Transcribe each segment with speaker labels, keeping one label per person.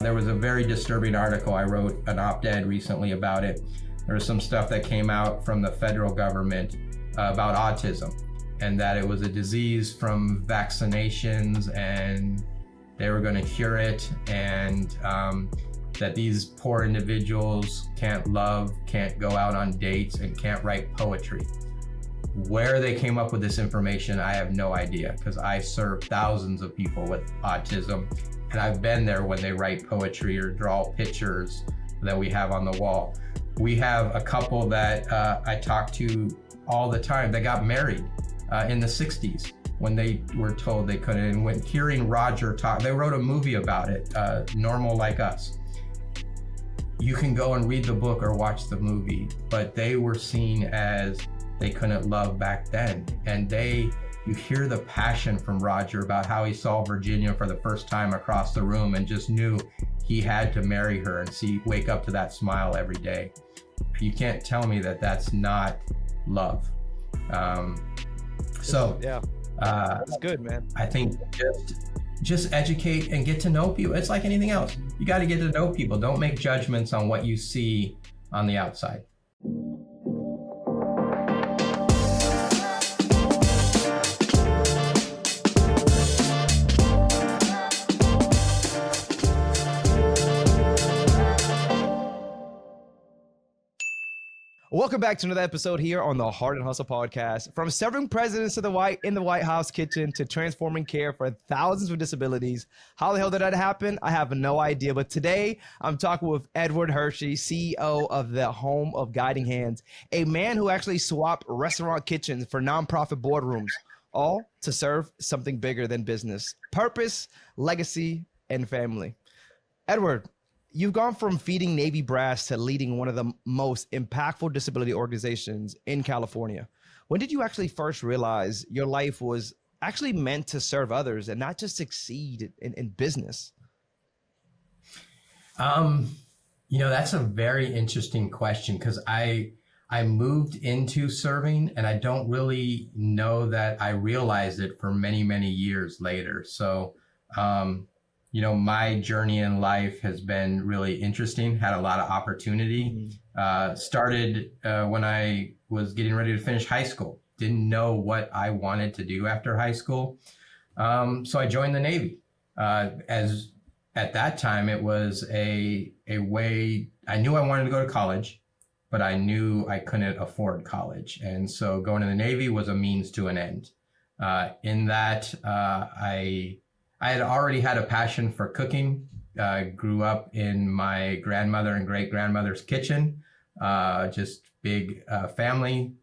Speaker 1: there was a very disturbing article. I wrote an op-ed recently about it. There was some stuff that came out from the federal government about autism, and that it was a disease from vaccinations and they were going to cure it, and that these poor individuals can't love, can't go out on dates, and can't write poetry. Where they came up with this information, I have no idea, because I serve thousands of people with autism, and I've been there when they write poetry or draw pictures that we have on the wall. We have a couple that I talk to all the time that got married in the 60s when they were told they couldn't. And when hearing Roger talk, they wrote a movie about it, Normal Like Us. You can go and read the book or watch the movie, but they were seen as they couldn't love back then. And you hear the passion from Roger about how he saw Virginia for the first time across the room and just knew he had to marry her and wake up to that smile every day. You can't tell me that that's not love.
Speaker 2: Yeah, that's good, man.
Speaker 1: I think just educate and get to know people. It's like anything else. You got to get to know people. Don't make judgments on what you see on the outside.
Speaker 2: Welcome back to another episode here on the Hart Hustle Podcast. From serving presidents in the White House kitchen to transforming care for thousands with disabilities. How the hell did that happen? I have no idea. But today I'm talking with Edward Hershey, CEO of the Home of Guiding Hands, a man who actually swapped restaurant kitchens for nonprofit boardrooms, all to serve something bigger than business, purpose, legacy, and family. Edward, you've gone from feeding Navy brass to leading one of the most impactful disability organizations in California. When did you actually first realize your life was actually meant to serve others and not just succeed in business?
Speaker 1: That's a very interesting question, because I moved into serving and I don't really know that I realized it for many, many years later. So, my journey in life has been really interesting, had a lot of opportunity. Started when I was getting ready to finish high school. Didn't know what I wanted to do after high school. So I joined the Navy. As at that time, it was a way, I knew I wanted to go to college, but I knew I couldn't afford college. And so going to the Navy was a means to an end. In that, I had already had a passion for cooking. Grew up in my grandmother and great grandmother's kitchen. Just big family,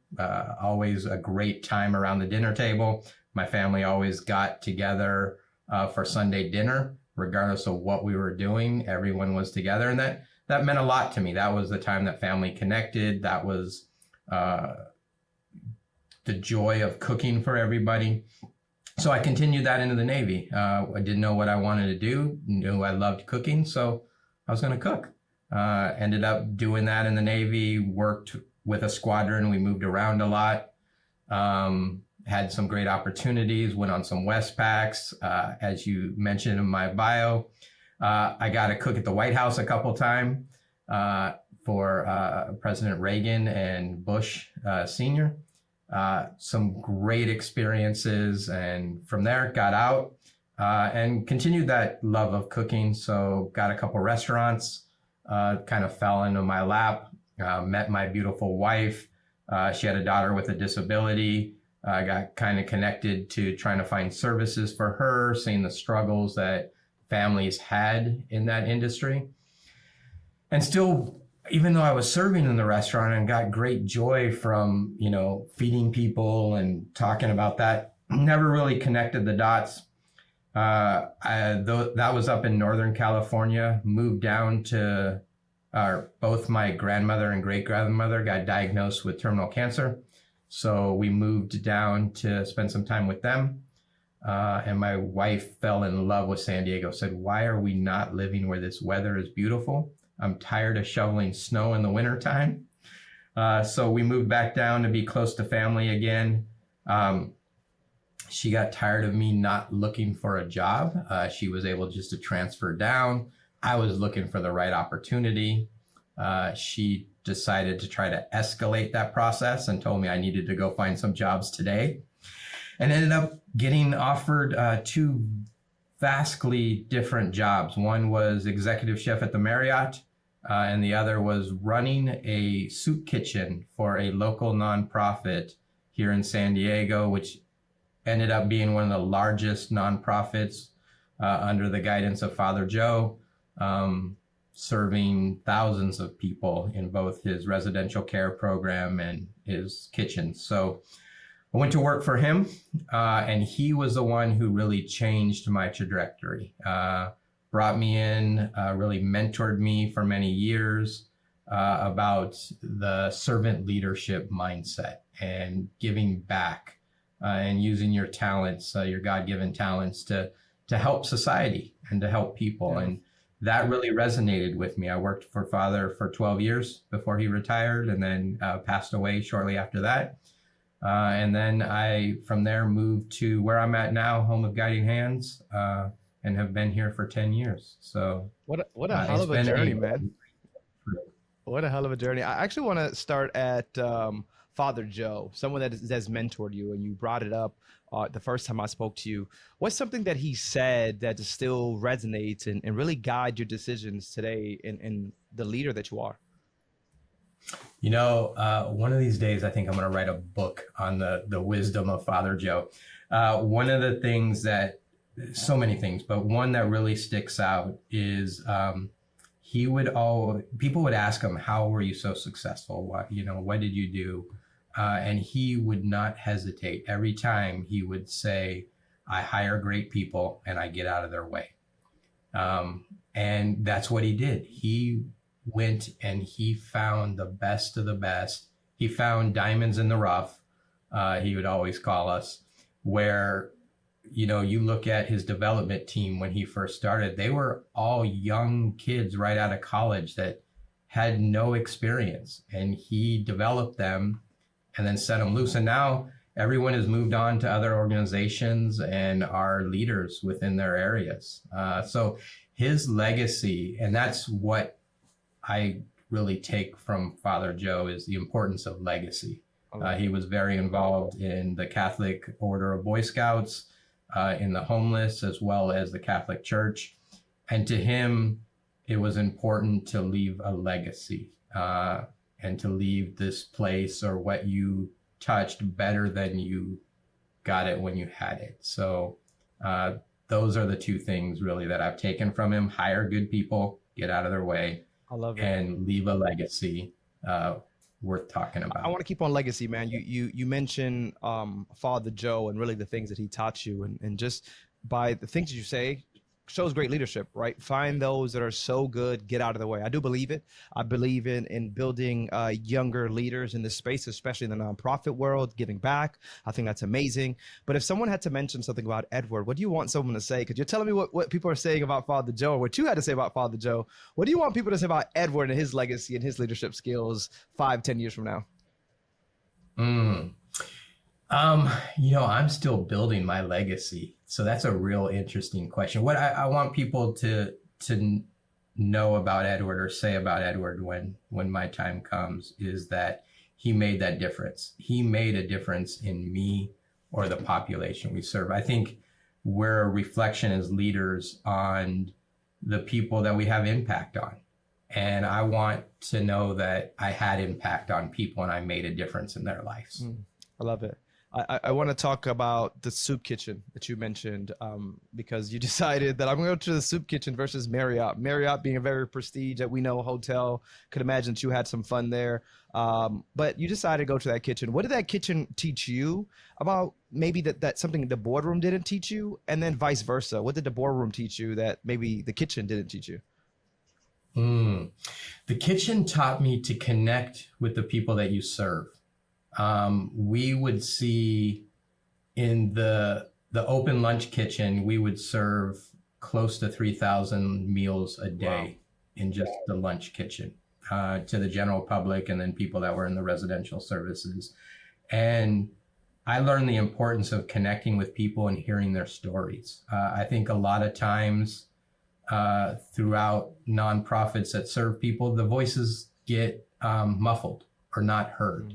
Speaker 1: always a great time around the dinner table. My family always got together for Sunday dinner, regardless of what we were doing. Everyone was together, and that meant a lot to me. That was the time that family connected. That was the joy of cooking for everybody. So I continued that into the Navy. I didn't know what I wanted to do, knew I loved cooking, so I was going to cook. Ended up doing that in the Navy, worked with a squadron. We moved around a lot, had some great opportunities, went on some Westpacks. As you mentioned in my bio, I got to cook at the White House a couple times for President Reagan and Bush Sr. Some great experiences, and from there got out and continued that love of cooking. So got a couple restaurants, kind of fell into my lap, met my beautiful wife. She had a daughter with a disability. Got kind of connected to trying to find services for her, seeing the struggles that families had in that industry. And still, even though I was serving in the restaurant and got great joy from, feeding people and talking about that, never really connected the dots. That was up in Northern California, moved down to both my grandmother and great grandmother got diagnosed with terminal cancer. So we moved down to spend some time with them. And my wife fell in love with San Diego, said, why are we not living where this weather is beautiful? I'm tired of shoveling snow in the wintertime. So we moved back down to be close to family again. She got tired of me not looking for a job. She was able just to transfer down, I was looking for the right opportunity. She decided to try to escalate that process and told me I needed to go find some jobs today, and ended up getting offered two vastly different jobs. One was executive chef at the Marriott, and the other was running a soup kitchen for a local nonprofit here in San Diego, which ended up being one of the largest nonprofits under the guidance of Father Joe, serving thousands of people in both his residential care program and his kitchen. So I went to work for him, and he was the one who really changed my trajectory, brought me in, really mentored me for many years about the servant leadership mindset and giving back and using your talents, your God-given talents to help society and to help people. Yeah. And that really resonated with me. I worked for Father for 12 years before he retired, and then passed away shortly after that. And then I, from there, moved to where I'm at now, Home of Guiding Hands, and have been here for 10 years. So
Speaker 2: what a hell of a journey, man. What a hell of a journey. I actually want to start at Father Joe, someone that's mentored you, and you brought it up the first time I spoke to you. What's something that he said that still resonates and really guide your decisions today in the leader that you are?
Speaker 1: You know, one of these days, I think I'm going to write a book on the wisdom of Father Joe. One of the things that, so many things, but one that really sticks out is people would ask him, how were you so successful? What did you do? And he would not hesitate. Every time he would say, I hire great people and I get out of their way. And that's what he did. He went and he found the best of the best. He found diamonds in the rough, he would always call us, where, you look at his development team when he first started, they were all young kids right out of college that had no experience, and he developed them and then set them loose. And now everyone has moved on to other organizations and are leaders within their areas. So his legacy, and that's what I really take from Father Joe, is the importance of legacy. He was very involved in the Catholic Order of Boy Scouts, in the homeless, as well as the Catholic Church. And to him, it was important to leave a legacy, and to leave this place or what you touched better than you got it when you had it. So those are the two things really that I've taken from him: hire good people, get out of their way,
Speaker 2: I love it,
Speaker 1: and leave a legacy worth talking about.
Speaker 2: I want to keep on legacy, man. You mentioned Father Joe and really the things that he taught you, and just by the things that you say shows great leadership, right? Find those that are so good, get out of the way. I do believe it. I believe in building younger leaders in this space, especially in the nonprofit world, giving back. I think that's amazing. But if someone had to mention something about Edward, what do you want someone to say? Because you're telling me what people are saying about Father Joe, or what you had to say about Father Joe. What do you want people to say about Edward and his legacy and his leadership skills 5-10 years from now?
Speaker 1: I'm still building my legacy. So that's a real interesting question. What I want people to know about Edward, or say about Edward when my time comes, is that he made that difference. He made a difference in me or the population we serve. I think we're a reflection as leaders on the people that we have impact on. And I want to know that I had impact on people and I made a difference in their lives.
Speaker 2: I love it. I want to talk about the soup kitchen that you mentioned, because you decided that I'm going to go to the soup kitchen versus Marriott. Marriott being a very prestige that we know hotel, could imagine that you had some fun there. But you decided to go to that kitchen. What did that kitchen teach you about maybe that something the boardroom didn't teach you? And then vice versa. What did the boardroom teach you that maybe the kitchen didn't teach you?
Speaker 1: The kitchen taught me to connect with the people that you serve. We would see in the open lunch kitchen, we would serve close to 3,000 meals a day. Wow. In just the lunch kitchen, to the general public, and then people that were in the residential services. And I learned the importance of connecting with people and hearing their stories. I think a lot of times throughout nonprofits that serve people, the voices get muffled or not heard.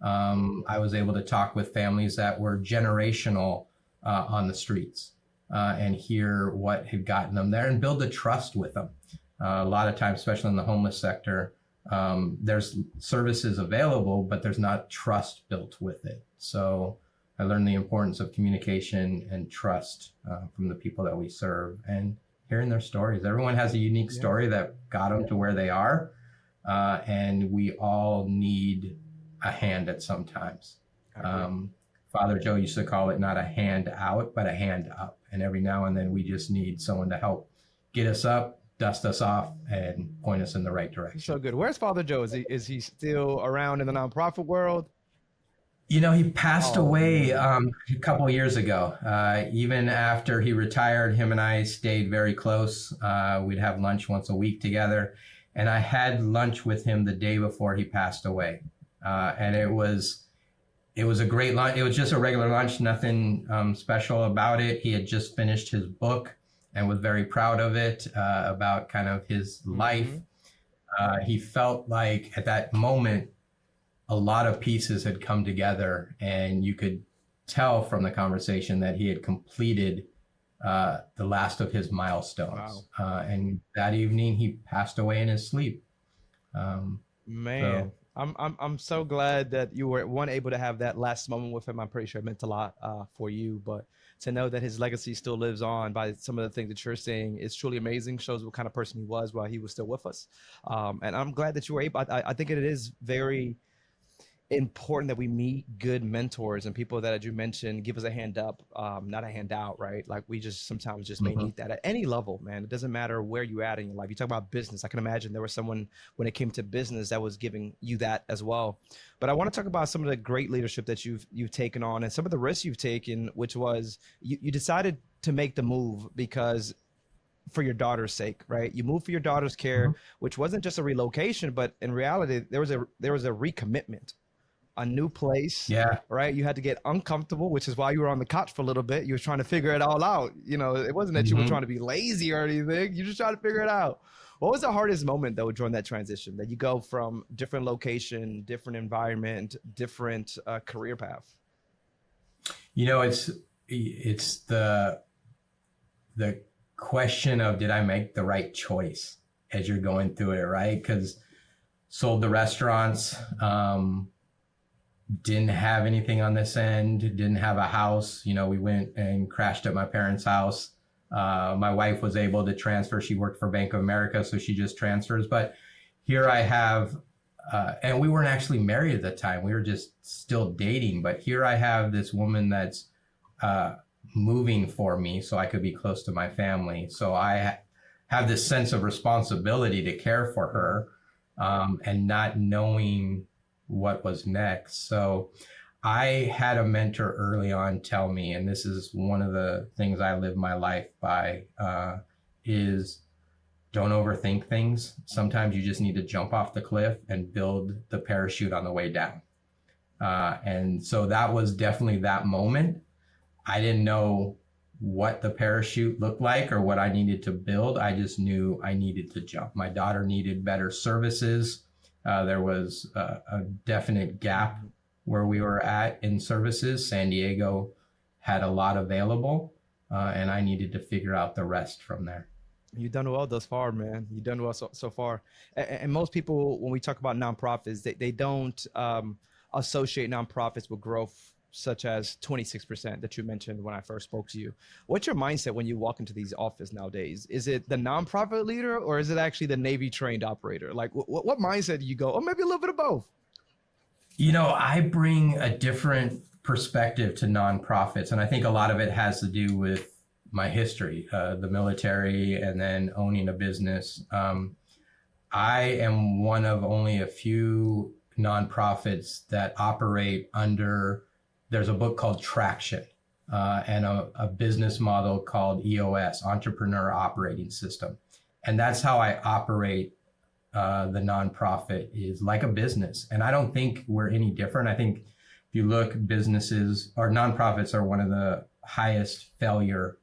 Speaker 1: I was able to talk with families that were generational on the streets and hear what had gotten them there and build a trust with them. A lot of times, especially in the homeless sector, there's services available, but there's not trust built with it. So I learned the importance of communication and trust from the people that we serve and hearing their stories. Everyone has a unique story that got them to where they are. And we all need a hand at some times. Father Joe used to call it not a hand out, but a hand up. And every now and then we just need someone to help get us up, dust us off, and point us in the right direction.
Speaker 2: So good. Where's Father Joe? Is he still around in the nonprofit world?
Speaker 1: You know, he passed away a couple of years ago. Even after he retired, him and I stayed very close. We'd have lunch once a week together. And I had lunch with him the day before he passed away. And it was a great lunch. It was just a regular lunch, nothing special about it. He had just finished his book and was very proud of it, about kind of his life. He felt like at that moment, a lot of pieces had come together, and you could tell from the conversation that he had completed the last of his milestones. Wow. And that evening he passed away in his sleep.
Speaker 2: Man, I'm so glad that you were able to have that last moment with him. I'm pretty sure it meant a lot for you, but to know that his legacy still lives on by some of the things that you're saying is truly amazing. Shows what kind of person he was while he was still with us. And I'm glad that you were able. I think it is very important that we meet good mentors and people that, as you mentioned, give us a hand up, not a handout, right? Like we just sometimes just may need that at any level, man. It doesn't matter where you at in your life. You talk about business. I can imagine there was someone when it came to business that was giving you that as well. But I want to talk about some of the great leadership that you've taken on and some of the risks you've taken, which was you decided to make the move because for your daughter's sake, right? You moved for your daughter's care, which wasn't just a relocation, but in reality, there was a recommitment. A new place, right? You had to get uncomfortable, which is why you were on the couch for a little bit. You were trying to figure it all out. You know, it wasn't that you were trying to be lazy or anything. You just trying to figure it out. What was the hardest moment though during that transition? That you go from different location, different environment, different career path.
Speaker 1: You know, it's the question of did I make the right choice as you're going through it, right? Because sold the restaurants. Didn't have anything on this end, didn't have a house. You know, we went and crashed at my parents' house. My wife was able to transfer. She worked for Bank of America, so she just transfers. But here I have, and we weren't actually married at the time. We were just still dating. But here I have this woman that's moving for me so I could be close to my family. So I have this sense of responsibility to care for her, and not knowing what was next. So I had a mentor early on tell me, and this is one of the things I live my life by, is don't overthink things. Sometimes you just need to jump off the cliff and build the parachute on the way down. And so that was definitely that moment. I didn't know what the parachute looked like or what I needed to build. I just knew I needed to jump. My daughter needed better services. There was a definite gap where we were at in services. San Diego had a lot available, and I needed to figure out the rest from there.
Speaker 2: You've done well thus far, man. You've done well so far. And most people, when we talk about nonprofits, they don't associate nonprofits with growth such as 26% that you mentioned when I first spoke to you. What's your mindset when you walk into these offices nowadays? Is it the nonprofit leader or is it actually the Navy trained operator? Like what mindset do you go, or maybe a little bit of both?
Speaker 1: You know, I bring a different perspective to nonprofits. And I think a lot of it has to do with my history, the military, and then owning a business. I am one of only a few nonprofits that operate under, there's a book called Traction, and a business model called EOS, Entrepreneur Operating System. And that's how I operate the nonprofit, is like a business. And I don't think we're any different. I think if you look, businesses or nonprofits are one of the highest failure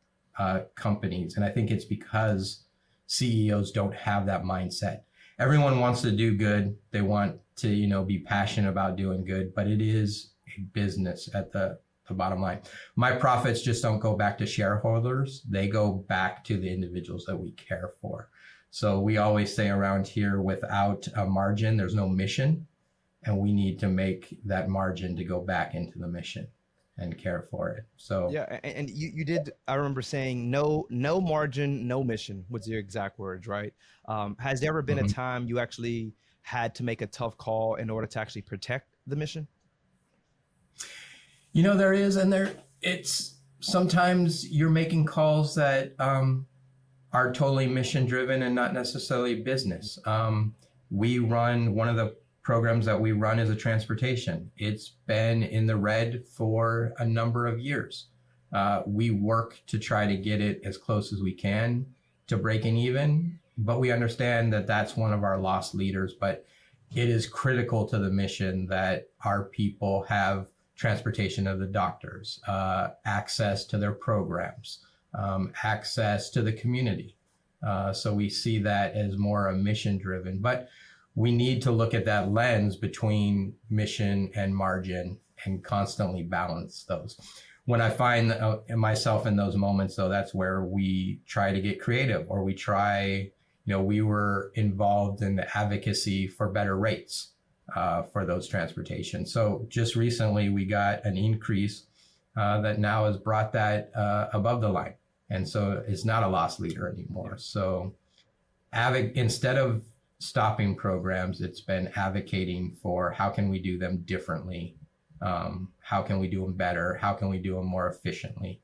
Speaker 1: companies. And I think it's because CEOs don't have that mindset. Everyone wants to do good. They want to, be passionate about doing good, but it is a business at the bottom line. My profits just don't go back to shareholders. They go back to the individuals that we care for. So we always say around here, without a margin, there's no mission. And we need to make that margin to go back into the mission and care for it. So
Speaker 2: yeah, and you did. I remember saying no margin, no mission was your exact words, right? Has there ever been a time you actually had to make a tough call in order to actually protect the mission?
Speaker 1: There is, and it's sometimes you're making calls that are totally mission driven and not necessarily business. We run one of the programs that we run is a transportation. It's been in the red for a number of years. We work to try to get it as close as we can to breaking even, but we understand that that's one of our lost leaders. But it is critical to the mission that our people have transportation of the doctors, access to their programs, access to the community. So we see that as more a mission driven, but we need to look at that lens between mission and margin and constantly balance those. When I find myself in those moments, though, that's where we try to get creative, or we try, we were involved in the advocacy for better rates for those transportation. So just recently we got an increase that now has brought that above the line. And so it's not a loss leader anymore. So instead of stopping programs, it's been advocating for how can we do them differently? How can we do them better? How can we do them more efficiently?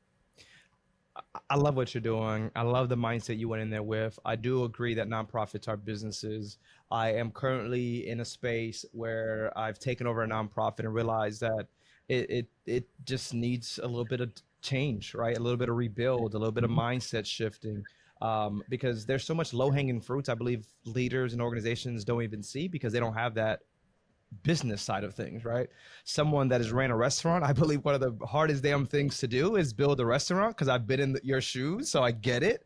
Speaker 2: I love what you're doing. I love the mindset you went in there with. I do agree that nonprofits are businesses. I am currently in a space where I've taken over a nonprofit and realized that it just needs a little bit of change, right? A little bit of rebuild, a little bit of mindset shifting. Because there's so much low-hanging fruits I believe leaders and organizations don't even see because they don't have that business side of things, right? Someone that has ran a restaurant, I believe one of the hardest damn things to do is build a restaurant, because I've been in your shoes, so I get it.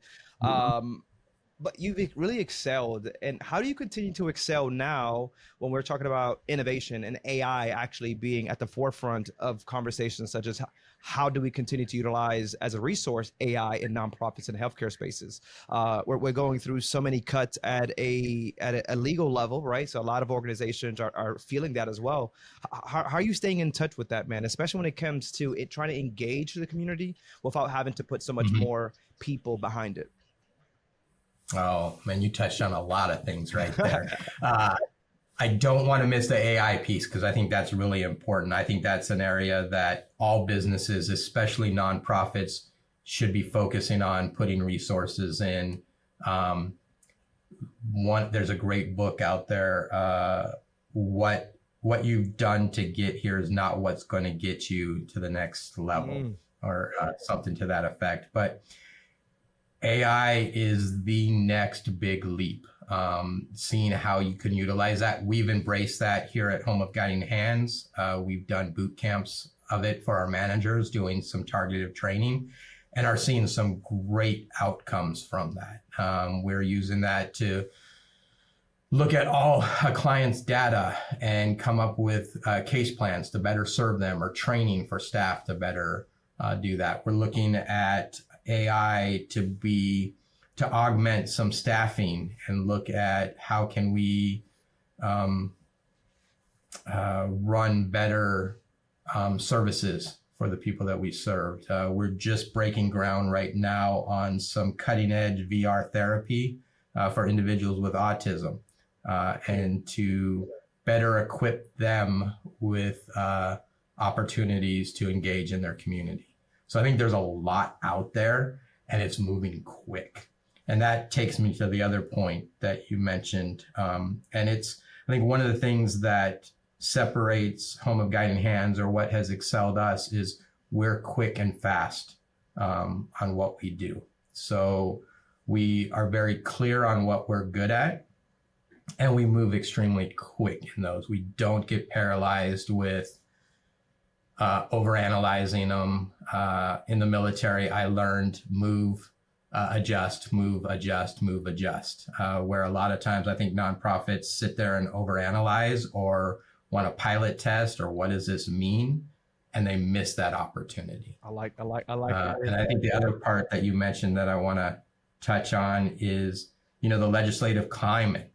Speaker 2: But you've really excelled. And how do you continue to excel now when we're talking about innovation and AI actually being at the forefront of conversations such as how do we continue to utilize as a resource AI in nonprofits and healthcare spaces? We're going through so many cuts at a legal level, right? So a lot of organizations are feeling that as well. How are you staying in touch with that, man? Especially when it comes to trying to engage the community without having to put so much more people behind it.
Speaker 1: Oh, man, you touched on a lot of things right there. I don't want to miss the AI piece because I think that's really important. I think that's an area that all businesses, especially nonprofits, should be focusing on putting resources in. There's a great book out there. What you've done to get here is not what's going to get you to the next level, or something to that effect. But AI is the next big leap. Seeing how you can utilize that. We've embraced that here at Home of Guiding Hands. We've done boot camps of it for our managers, doing some targeted training, and are seeing some great outcomes from that. We're using that to look at all a client's data and come up with case plans to better serve them, or training for staff to better do that. We're looking at AI to augment some staffing and look at how can we run better services for the people that we served. We're just breaking ground right now on some cutting edge VR therapy for individuals with autism, and to better equip them with opportunities to engage in their community. So I think there's a lot out there, and it's moving quick. And that takes me to the other point that you mentioned. And it's, I think one of the things that separates Home of Guiding Hands, or what has excelled us, is we're quick and fast on what we do. So we are very clear on what we're good at, and we move extremely quick in those. We don't get paralyzed with overanalyzing them. In the military, I learned move adjust, move, adjust, move, adjust. Where a lot of times I think nonprofits sit there and overanalyze or want to pilot test or what does this mean? And they miss that opportunity.
Speaker 2: I like that.
Speaker 1: And I think the other part that you mentioned that I want to touch on is, the legislative climate.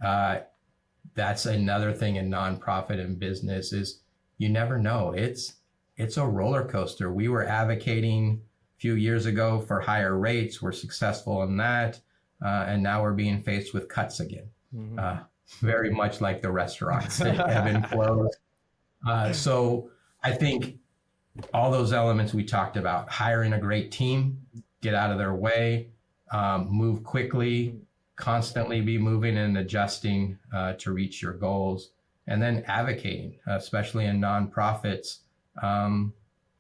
Speaker 1: That's another thing in nonprofit and business is you never know. It's a roller coaster. We were advocating a few years ago for higher rates. We're successful in that. And now we're being faced with cuts again. Very much like the restaurants, ebb and flows. So I think all those elements we talked about, hiring a great team, get out of their way, move quickly, constantly be moving and adjusting to reach your goals, and then advocating, especially in nonprofits.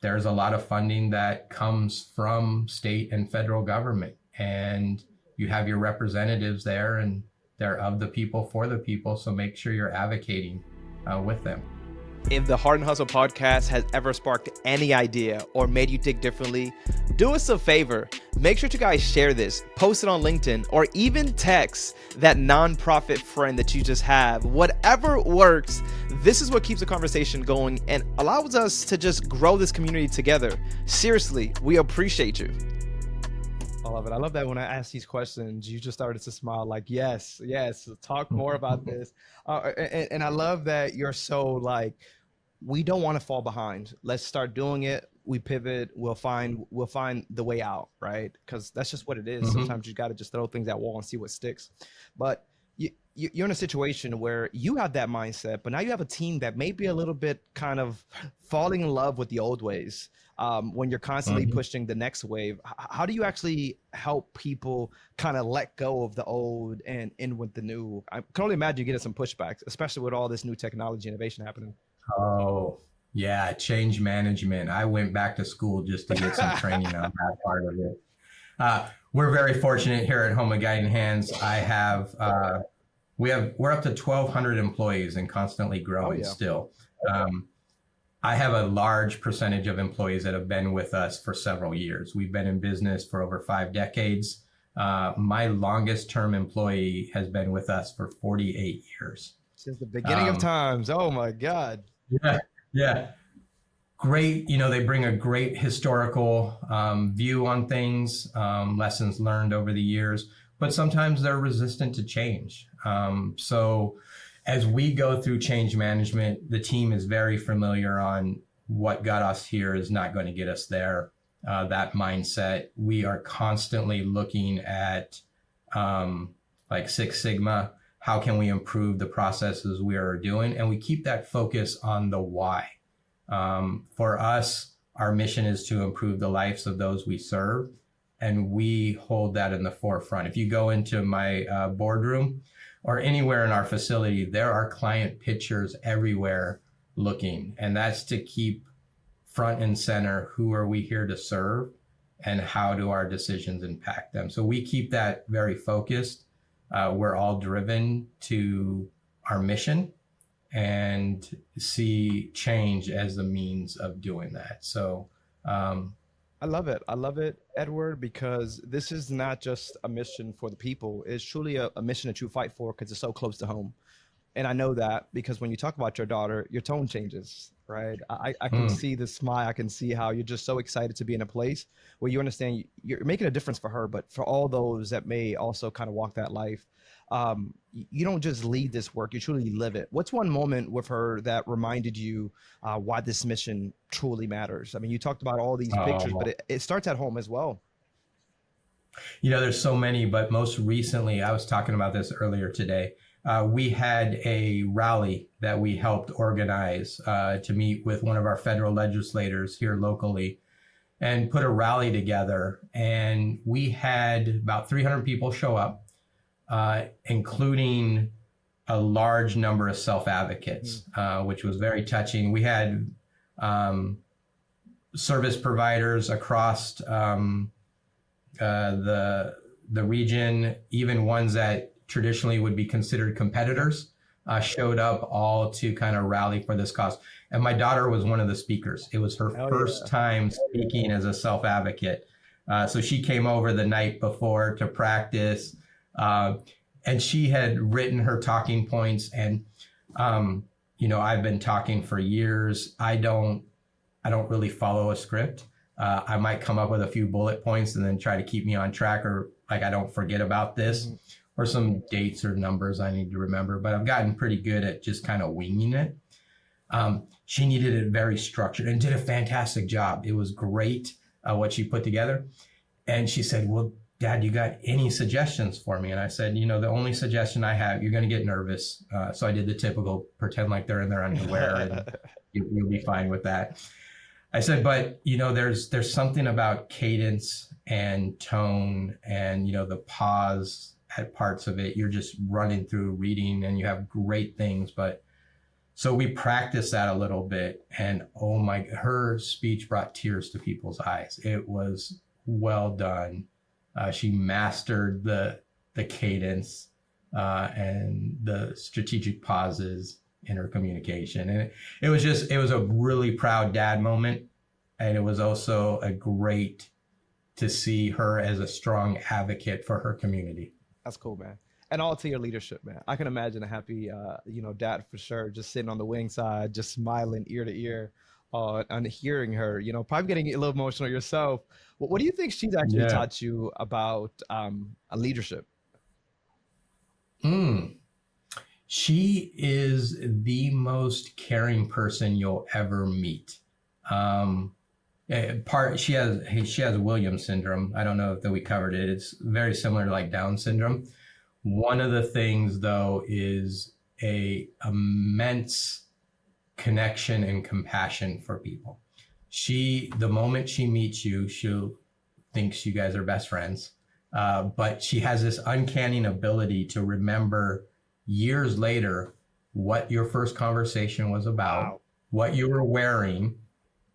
Speaker 1: There's a lot of funding that comes from state and federal government, and you have your representatives there, and they're of the people, for the people, so make sure you're advocating with them.
Speaker 2: If the Hart Hustle podcast has ever sparked any idea or made you think differently, do us a favor. Make sure to guys share this, post it on LinkedIn, or even text that nonprofit friend that you just have. Whatever works, this is what keeps the conversation going and allows us to just grow this community together. Seriously, we appreciate you. I love it. I love that when I ask these questions, you just started to smile like, yes, talk more about this. And I love that you're so like, we don't want to fall behind. Let's start doing it. We pivot. We'll find the way out, right? Because that's just what it is. Sometimes you got to just throw things at wall and see what sticks. But you're in a situation where you have that mindset, but now you have a team that may be a little bit kind of falling in love with the old ways. When you're constantly pushing the next wave, how do you actually help people kind of let go of the old and in with the new? I can only imagine you getting some pushbacks, especially with all this new technology innovation happening.
Speaker 1: Oh, yeah. Change management. I went back to school just to get some training on that part of it. We're very fortunate here at Home of Guiding Hands. We're up to 1,200 employees and constantly growing still. I have a large percentage of employees that have been with us for several years. We've been in business for over 5 decades. My longest term employee has been with us for 48 years.
Speaker 2: Since the beginning of times. Oh my God.
Speaker 1: Yeah. Great. They bring a great historical view on things, lessons learned over the years, but sometimes they're resistant to change. So as we go through change management, the team is very familiar on what got us here is not going to get us there. That mindset. We are constantly looking at like Six Sigma. How can we improve the processes we are doing? And we keep that focus on the why. For us, our mission is to improve the lives of those we serve. And we hold that in the forefront. If you go into my boardroom, or anywhere in our facility, there are client pictures everywhere looking. And that's to keep front and center, who are we here to serve and how do our decisions impact them? So we keep that very focused. We're all driven to our mission and see change as the means of doing that. So
Speaker 2: I love it, Edward, because this is not just a mission for the people. It's truly a mission that you fight for because it's so close to home. And I know that because when you talk about your daughter, your tone changes, right? I can see the smile. I can see how you're just so excited to be in a place where you understand you're making a difference for her, but for all those that may also kind of walk that life, you don't just lead this work, you truly live it. What's one moment with her that reminded you why this mission truly matters? I mean, you talked about all these pictures, but it starts at home as well.
Speaker 1: There's so many, but most recently, I was talking about this earlier today. We had a rally that we helped organize to meet with one of our federal legislators here locally and put a rally together. And we had about 300 people show up. Including a large number of self-advocates, which was very touching. We had service providers across the region, even ones that traditionally would be considered competitors, showed up all to kind of rally for this cause. And my daughter was one of the speakers. It was her first time speaking as a self-advocate. So she came over the night before to practice, and she had written her talking points. And I've been talking for years. I don't really follow a script. I might come up with a few bullet points and then try to keep me on track, or like I don't forget about this, or some dates or numbers I need to remember. But I've gotten pretty good at just kind of winging it. She needed it very structured and did a fantastic job. It was great what she put together. And she said, "Well, Dad, you got any suggestions for me?" And I said, the only suggestion I have, you're going to get nervous. So I did the typical pretend like they're in their underwear and you'll be fine with that. I said, but there's something about cadence and tone and, the pause at parts of it. You're just running through reading and you have great things. But so we practiced that a little bit, and her speech brought tears to people's eyes. It was well done. She mastered the cadence and the strategic pauses in her communication. And it was a really proud dad moment. And it was also a great to see her as a strong advocate for her community.
Speaker 2: That's cool, man. And all to your leadership, man. I can imagine a happy, dad for sure, just sitting on the wing side, just smiling ear to ear on hearing her, probably getting a little emotional yourself. What do you think she's actually taught you about leadership?
Speaker 1: She is the most caring person you'll ever meet. She has Williams syndrome. I don't know if we covered it. It's very similar to like Down syndrome. One of the things though is a immense connection and compassion for people. The moment she meets you, she'll thinks you guys are best friends. But she has this uncanny ability to remember years later what your first conversation was about, what you were wearing,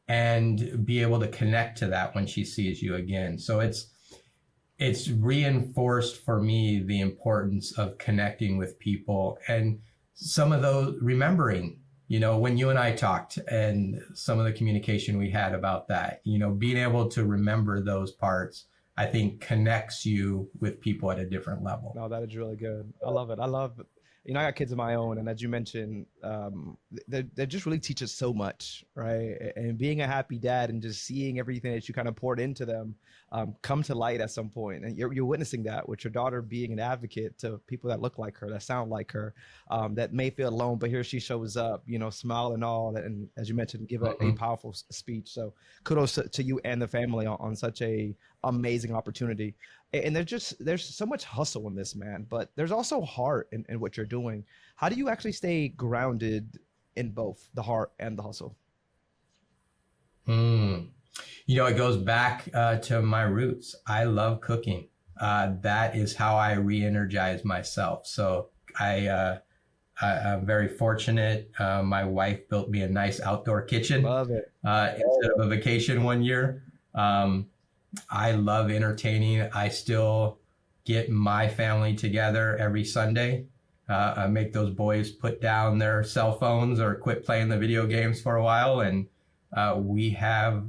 Speaker 1: and be able to connect to that when she sees you again. So it's reinforced for me the importance of connecting with people, and some of those remembering, when you and I talked and some of the communication we had about that, being able to remember those parts, I think connects you with people at a different level.
Speaker 2: No, that is really good. I love it. I got kids of my own, and as you mentioned, they just really teach us so much, right? And being a happy dad and just seeing everything that you kind of poured into them come to light at some point. And you're witnessing that with your daughter being an advocate to people that look like her, that sound like her, that may feel alone, but here she shows up, smile and all, and as you mentioned, give a powerful speech. So kudos to you and the family on such a amazing opportunity. And there's so much hustle in this, man, but there's also heart in what you're doing. How do you actually stay grounded in both the heart and the hustle?
Speaker 1: It goes back to my roots. I love cooking. That is how I re-energize myself. So I'm very fortunate. My wife built me a nice outdoor kitchen.
Speaker 2: Love it.
Speaker 1: Instead of a vacation one year. I love entertaining. I still get my family together every Sunday. I make those boys put down their cell phones or quit playing the video games for a while. And we have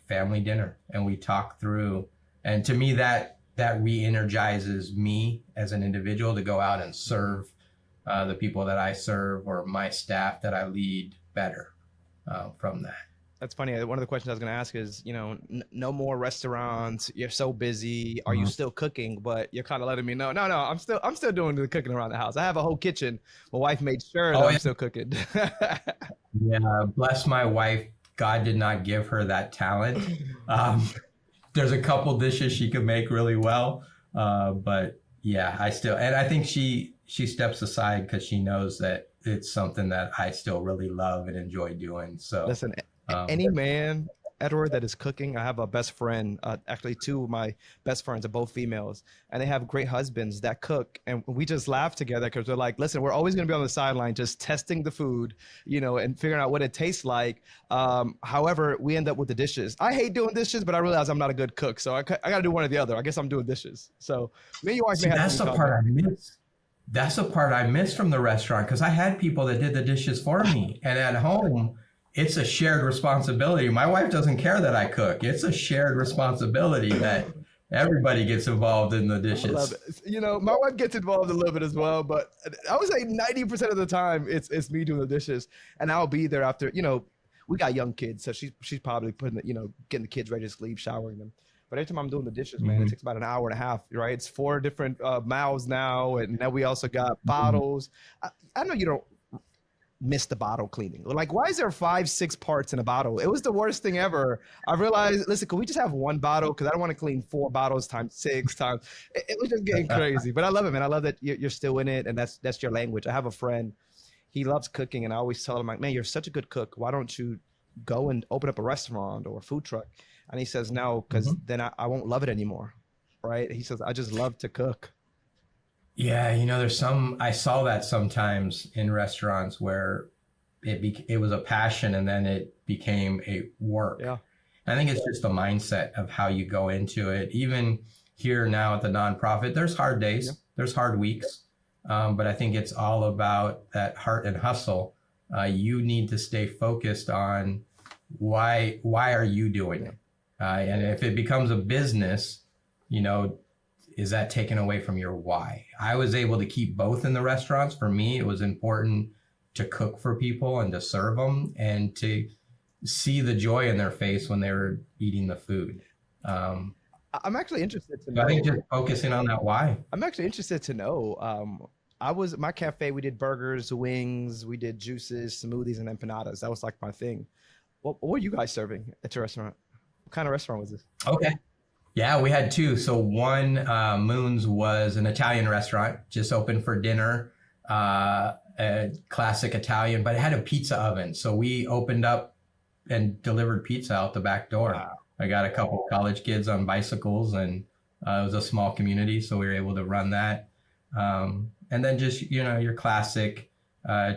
Speaker 1: family dinner and we talk through. And to me, that re-energizes me as an individual to go out and serve the people that I serve or my staff that I lead better from that.
Speaker 2: That's funny. One of the questions I was going to ask is, no more restaurants. You're so busy. Are you still cooking? But you're kind of letting me know. No, I'm still doing the cooking around the house. I have a whole kitchen. My wife made sure that I'm still cooking.
Speaker 1: Yeah, bless my wife. God did not give her that talent. There's a couple dishes she could make really well, but yeah, and I think she steps aside because she knows that it's something that I still really love and enjoy doing. So
Speaker 2: listen. Any man, Edward, that is cooking. I have a best friend, actually two of my best friends are both females, and they have great husbands that cook. And we just laugh together because they're like, listen, we're always going to be on the sideline just testing the food, and figuring out what it tastes like. However, we end up with the dishes. I hate doing dishes, but I realize I'm not a good cook. So I got to do one or the other. I guess I'm doing dishes. So me and your wife may have
Speaker 1: that's the part I miss. That's the part I miss from the restaurant because I had people that did the dishes for me. And at home, it's a shared responsibility. My wife doesn't care that I cook. It's a shared responsibility that everybody gets involved in the dishes.
Speaker 2: I love it. You know, my wife gets involved a little bit as well, but I would say 90% of the time it's me doing the dishes, and I'll be there after. You know, we got young kids, so she's probably putting getting the kids ready to sleep, showering them. But every time I'm doing the dishes, man, it takes about an hour and a half, right? It's 4 different mouths now, and now we also got bottles. I know you don't miss the bottle cleaning. Like, why is there 5, 6 parts in a bottle? It was the worst thing ever. I realized, listen, can we just have one bottle? Because I don't want to clean 4 bottles times 6 times. It was just getting crazy. But I love it, man. I love that you're still in it, and that's your language. I have a friend. He loves cooking, and I always tell him, like, man, you're such a good cook. Why don't you go and open up a restaurant or a food truck? And he says, no, because then I won't love it anymore, right? He says, I just love to cook.
Speaker 1: Yeah, I saw that sometimes in restaurants where it was a passion and then it became a work.
Speaker 2: Yeah.
Speaker 1: I think it's just the mindset of how you go into it. Even here now at the nonprofit, there's hard days, there's hard weeks, but I think it's all about that heart and hustle. You need to stay focused on why are you doing it? And if it becomes a business, is that taken away from your why? I was able to keep both in the restaurants. For me, it was important to cook for people and to serve them and to see the joy in their face when they were eating the food.
Speaker 2: I'm actually interested to know.
Speaker 1: I think just focusing on that why.
Speaker 2: I'm actually interested to know. My cafe, we did burgers, wings, we did juices, smoothies, and empanadas. That was like my thing. What were you guys serving at your restaurant? What kind of restaurant was this?
Speaker 1: Okay. Yeah, we had 2. So one, Moon's, was an Italian restaurant, just open for dinner, a classic Italian, but it had a pizza oven. So we opened up and delivered pizza out the back door. Wow. I got a couple of college kids on bicycles, and it was a small community, so we were able to run that. And then just, your classic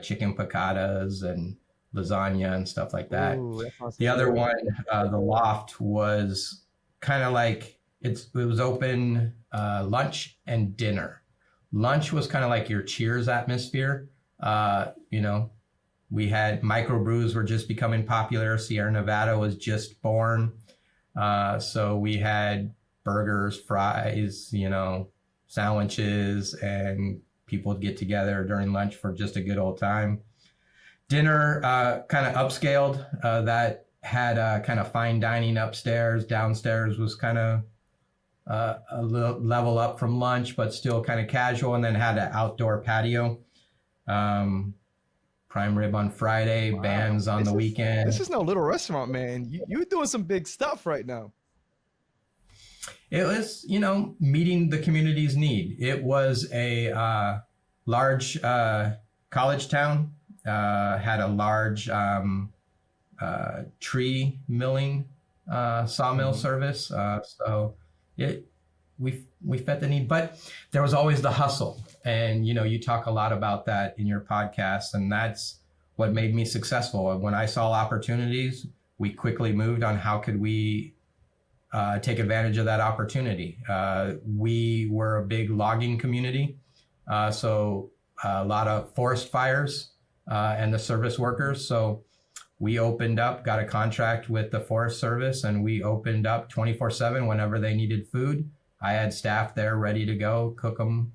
Speaker 1: chicken picadas and lasagna and stuff like that.
Speaker 2: Ooh, that sounds
Speaker 1: the
Speaker 2: good.
Speaker 1: other one, the Loft, was kind of like it was open lunch and dinner. Lunch was kind of like your Cheers atmosphere. We had microbrews were just becoming popular. Sierra Nevada was just born. So we had burgers, fries, sandwiches, and people would get together during lunch for just a good old time. Dinner kind of upscaled. That had kind of fine dining upstairs. Downstairs was kind of a little level up from lunch, but still kind of casual, and then had an outdoor patio. Prime rib on Friday, wow. Bands on the weekend.
Speaker 2: This is no little restaurant, man. You're doing some big stuff right now.
Speaker 1: It was, meeting the community's need. It was a large college town, had a large tree milling sawmill service. So we fed the need, but there was always the hustle. And, you talk a lot about that in your podcast, and that's what made me successful. When I saw opportunities, we quickly moved on how could we take advantage of that opportunity. We were a big logging community. So a lot of forest fires and the service workers. So we opened up, got a contract with the Forest Service, and we opened up 24/7 whenever they needed food. I had staff there ready to go, cook them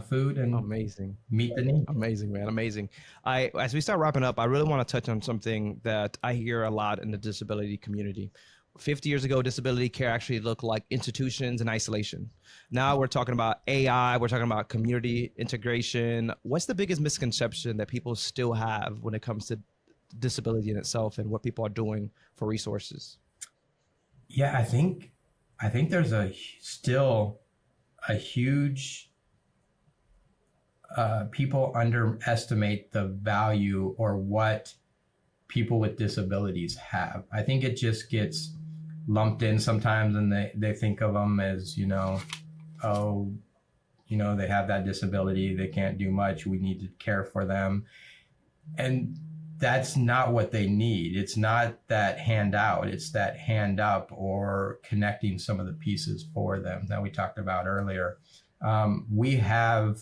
Speaker 1: food, and
Speaker 2: amazing,
Speaker 1: meet the need.
Speaker 2: Amazing, man, amazing. As we start wrapping up, I really want to touch on something that I hear a lot in the disability community. 50 years ago, disability care actually looked like institutions and isolation. Now we're talking about AI, we're talking about community integration. What's the biggest misconception that people still have when it comes to disability in itself and what people are doing for resources?
Speaker 1: Yeah, I think there's still a huge, people underestimate the value or what people with disabilities have. I think it just gets lumped in sometimes, and they think of them as, they have that disability, they can't do much, we need to care for them. And that's not what they need. It's not that handout, it's that hand up or connecting some of the pieces for them that we talked about earlier. We have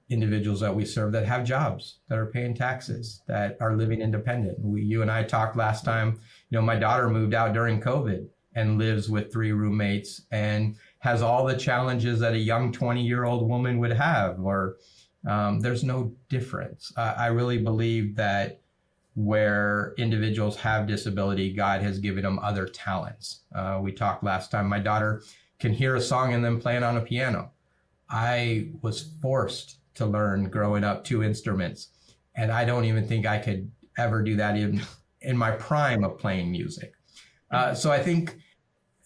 Speaker 1: individuals that we serve that have jobs, that are paying taxes, that are living independent. You and I talked last time, my daughter moved out during COVID and lives with 3 roommates and has all the challenges that a young 20-year-old woman would have, or there's no difference. I really believe that where individuals have disability, God has given them other talents. We talked last time, my daughter can hear a song and then play it on a piano. I was forced to learn growing up 2 instruments, and I don't even think I could ever do that even in my prime of playing music. So I think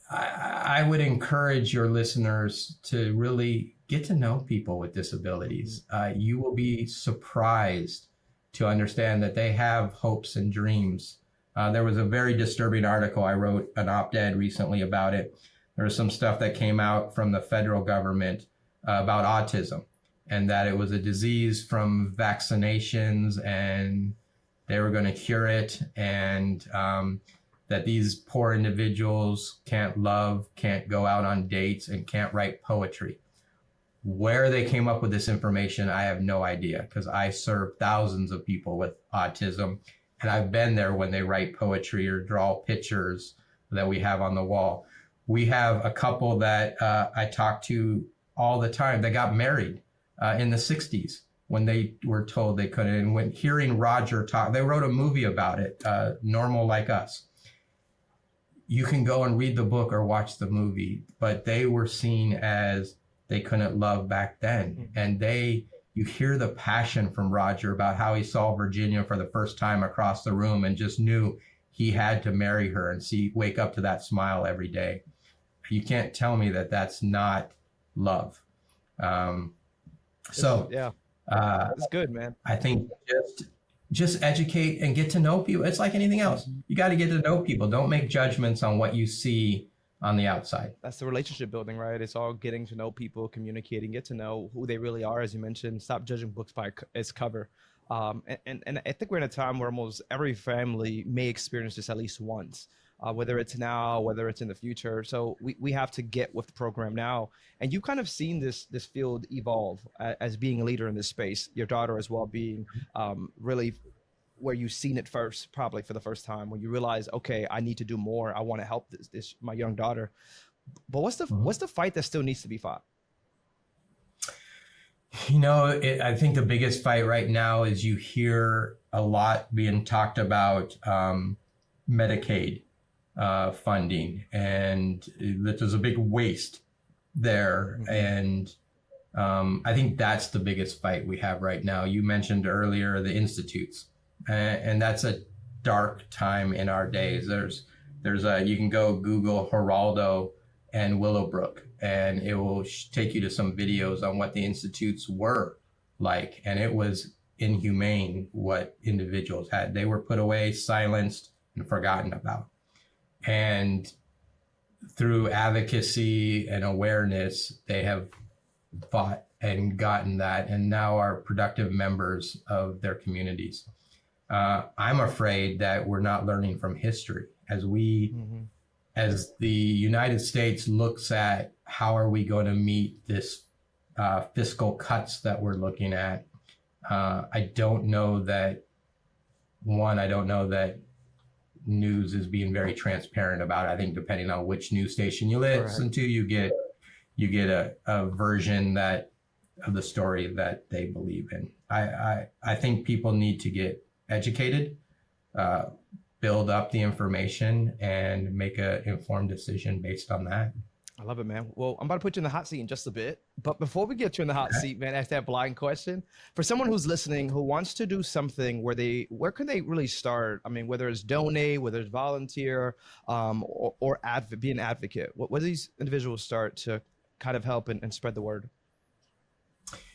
Speaker 1: I would encourage your listeners to really get to know people with disabilities. You will be surprised to understand that they have hopes and dreams. There was a very disturbing article. I wrote an op-ed recently about it. There was some stuff that came out from the federal government about autism, and that it was a disease from vaccinations and they were going to cure it, and that these poor individuals can't love, can't go out on dates, and can't write poetry. Where they came up with this information, I have no idea, because I serve thousands of people with autism, and I've been there when they write poetry or draw pictures that we have on the wall. We have a couple that I talk to all the time that got married in the 60s when they were told they couldn't. And when hearing Roger talk, they wrote a movie about it, Normal Like Us. You can go and read the book or watch the movie, but they were seen as they couldn't love back then. And you hear the passion from Roger about how he saw Virginia for the first time across the room and just knew he had to marry her and wake up to that smile every day. You can't tell me that that's not love. So
Speaker 2: yeah, it's good, man.
Speaker 1: I think just educate and get to know people. It's like anything else. You got to get to know people. Don't make judgments on what you see on the outside.
Speaker 2: That's the relationship building, right? It's all getting to know people, communicating, get to know who they really are, as you mentioned. Stop judging books by its cover. And I think we're in a time where almost every family may experience this at least once, whether it's now, whether it's in the future. So we have to get with the program now. And you've kind of seen this field evolve as being a leader in this space. Your daughter as well being really where you've seen it first, probably for the first time, when you realize, okay, I need to do more. I want to help this my young daughter. But what's the fight that still needs to be fought?
Speaker 1: I think the biggest fight right now is you hear a lot being talked about Medicaid funding, and that there's a big waste there. And I think that's the biggest fight we have right now. You mentioned earlier the institutes, and that's a dark time in our days. You can go Google Geraldo and Willowbrook, and it will take you to some videos on what the institutes were like. And it was inhumane what individuals had. They were put away, silenced, and forgotten about. And through advocacy and awareness, they have fought and gotten that, and now are productive members of their communities. I'm afraid that we're not learning from history as the United States looks at how are we going to meet this fiscal cuts that we're looking at. I don't know that news is being very transparent about it. I think depending on which news station you listen to, you get a version of the story that they believe in. I think people need to get educated, build up the information, and make an informed decision based on that.
Speaker 2: I love it, man. Well, I'm about to put you in the hot seat in just a bit. But before we get you in the hot seat, man, ask that blind question. For someone who's listening, who wants to do something, where can they really start? I mean, whether it's donate, whether it's volunteer, or be an advocate. Where do these individuals start to kind of help and spread the word?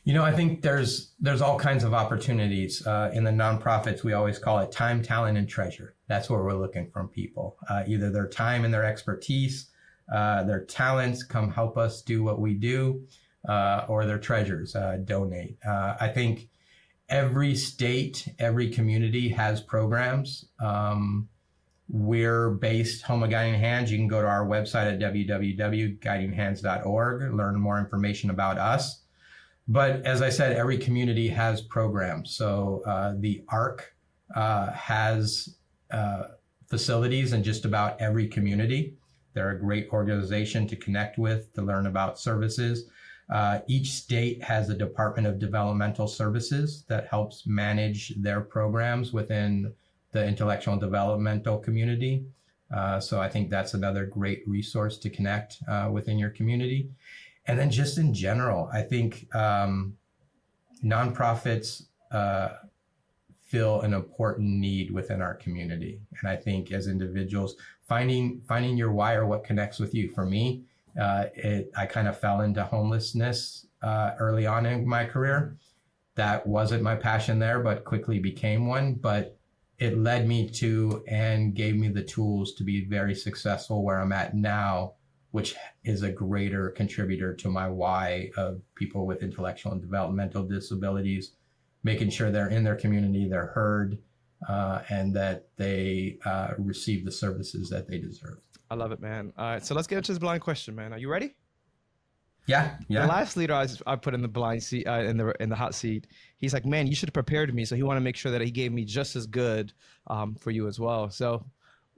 Speaker 1: I think there's all kinds of opportunities. In the nonprofits, we always call it time, talent, and treasure. That's what we're looking from people. Either their time and their expertise, their talents, come help us do what we do, or their treasures, donate. I think every state, every community has programs. We're based home of Guiding Hands. You can go to our website at www.guidinghands.org, learn more information about us. But as I said, every community has programs. So the ARC has facilities in just about every community. They're a great organization to connect with, to learn about services. Each state has a Department of Developmental Services that helps manage their programs within the intellectual and developmental community. So I think that's another great resource to connect within your community. And then just in general, I think nonprofits fill an important need within our community. And I think as individuals, finding your why or what connects with you. For me, I kind of fell into homelessness early on in my career. That wasn't my passion there, but quickly became one. But it led me to and gave me the tools to be very successful where I'm at now, which is a greater contributor to my why of people with intellectual and developmental disabilities, making sure they're in their community, they're heard, and that they receive the services that they deserve.
Speaker 2: I love it, man. All right, so let's get into this blind question, man. Are you ready?
Speaker 1: Yeah.
Speaker 2: The last leader I put in the blind seat, in the hot seat, he's like, man, you should have prepared me. So he wanted to make sure that he gave me just as good for you as well. So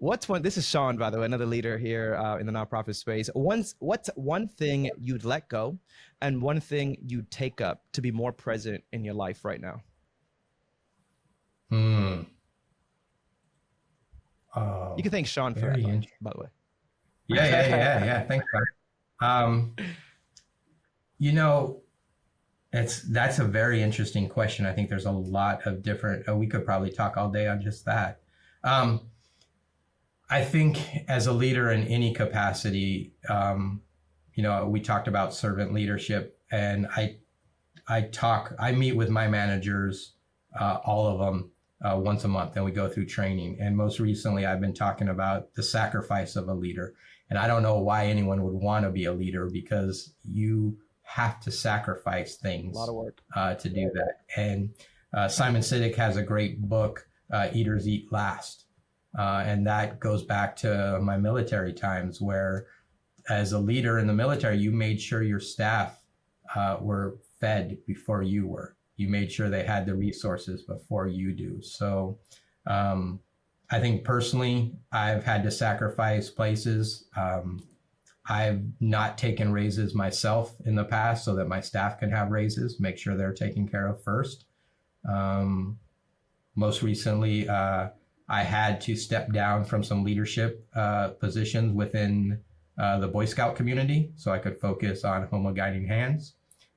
Speaker 2: this is Sean, by the way, another leader here in the nonprofit space. What's one thing you'd let go and one thing you'd take up to be more present in your life right now? You can thank Sean for that, by the way.
Speaker 1: Yeah. Thanks, Sean. That's a very interesting question. I think there's a lot of different, we could probably talk all day on just that. I think as a leader in any capacity, we talked about servant leadership, and I meet with my managers, all of them, once a month, and we go through training. And most recently, I've been talking about the sacrifice of a leader. And I don't know why anyone would want to be a leader, because you have to sacrifice things.
Speaker 2: A lot of work
Speaker 1: to do that. And Simon Sinek has a great book, Eaters Eat Last. And that goes back to my military times, where as a leader in the military, you made sure your staff were fed before you were. You made sure they had the resources before you do. So I think personally, I've had to sacrifice places. I've not taken raises myself in the past so that my staff can have raises, make sure they're taken care of first. Most recently, I had to step down from some leadership positions within the Boy Scout community so I could focus on Homo Guiding Hands.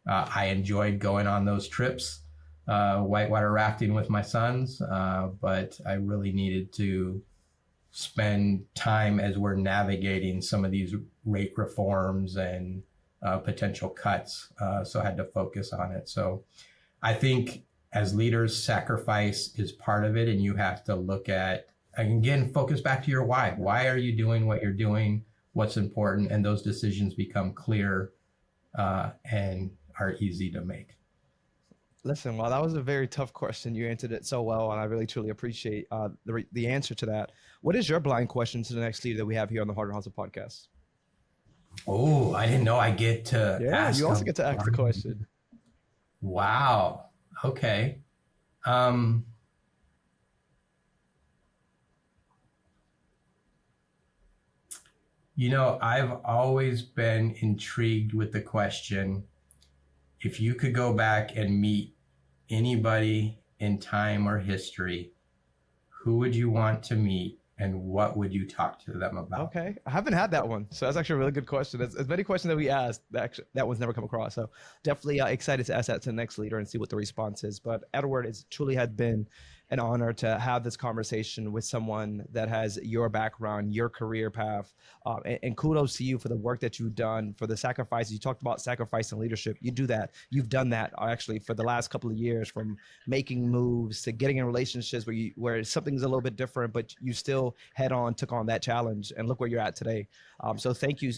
Speaker 1: I enjoyed going on those trips, whitewater rafting with my sons, but I really needed to spend time as we're navigating some of these rate reforms and potential cuts. So I had to focus on it. So I think as leaders, sacrifice is part of it. And you have to look at, again, focus back to your why. Why are you doing what you're doing? What's important? And those decisions become clear and are easy to make.
Speaker 2: Listen, well, that was a very tough question. You answered it so well, and I really, truly appreciate the answer to that. What is your blind question to the next leader that we have here on the Hart Hustle Podcast?
Speaker 1: Oh, I didn't know I get to ask.
Speaker 2: You also get to ask the question.
Speaker 1: Wow. Okay. I've always been intrigued with the question, if you could go back and meet anybody in time or history, who would you want to meet and what would you talk to them about? Okay.
Speaker 2: I haven't had that one. So that's actually a really good question. As many questions that we asked, that one's never come across. So definitely excited to ask that to the next leader and see what the response is. But Edward, it's truly had been an honor to have this conversation with someone that has your background, your career path, and kudos to you for the work that you've done, for the sacrifices. You talked about sacrifice and leadership. You do that. You've done that actually for the last couple of years, from making moves to getting in relationships where something's a little bit different, but you still took on that challenge, and look where you're at today. So thank you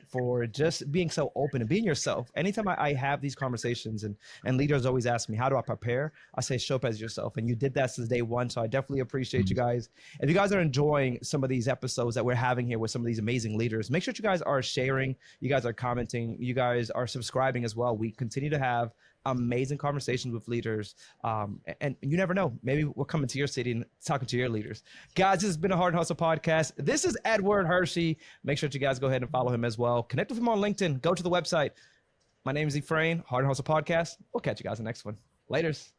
Speaker 2: for just being so open and being yourself. Anytime I have these conversations and leaders always ask me, how do I prepare? I say, show up as yourself. And you did that podcast since day one. So I definitely appreciate you guys. If you guys are enjoying some of these episodes that we're having here with some of these amazing leaders, make sure you guys are sharing, you guys are commenting, you guys are subscribing as well. We continue to have amazing conversations with leaders. And you never know, maybe we're coming to your city and talking to your leaders. Guys, this has been a Hart Hustle Podcast. This is Edward Hershey. Make sure that you guys go ahead and follow him as well. Connect with him on LinkedIn. Go to the website. My name is Ephraim, Hart Hustle Podcast. We'll catch you guys in the next one. Laters.